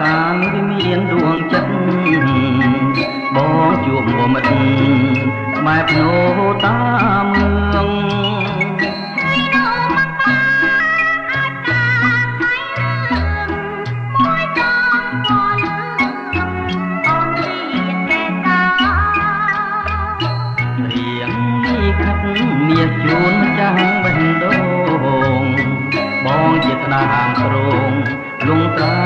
ការវិមានដួងចិត្តបងជួបមុំមិត្តបែបណូតាមเมืองមាសជួនចាំងបេះដូងបងជាស្នាងក្រងលងត្រែ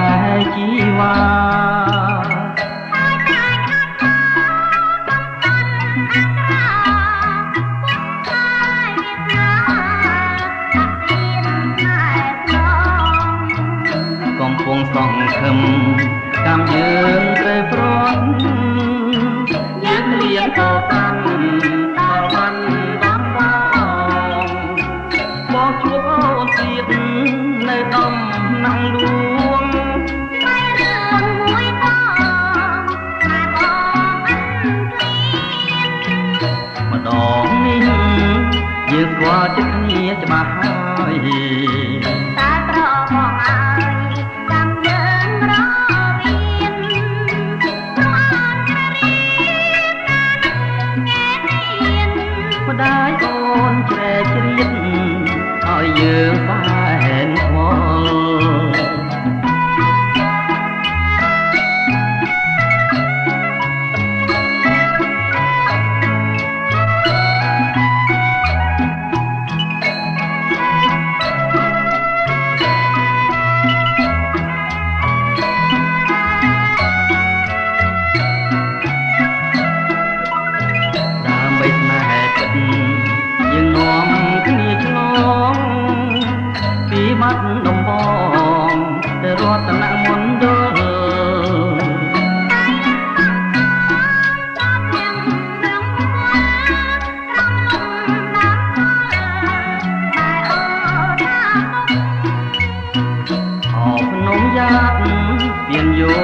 ជីវ៉ាកំពុងសង្ឃឹមកម្មយើងត្រូវប្រន់យើងលៀនតកាន់ដល់បានបងជួបអូនទៀតនៅដំណាំងលួងไม่เรื่องមួយតតែបងអត់ព្រៀនម្ដងនេះយើងស្គាល់ចិត្តគ្នាច្បាស់ហើយតែត្របងអើយចាំយើងររៀនព្រោះអត់ជ្ររៀនណាស់គេទៀនម្ដាយអូនជ្រែកជ្រៀតឲ្យយើងបែនខ្វល់ដើម្បីស្នេហ៍ពិតយើងនាំគ្នាឆ្លងពីបាត់ដំបងទៅរតនមណ្ឌលអោភ្នំយ៉ាតពៀនយោ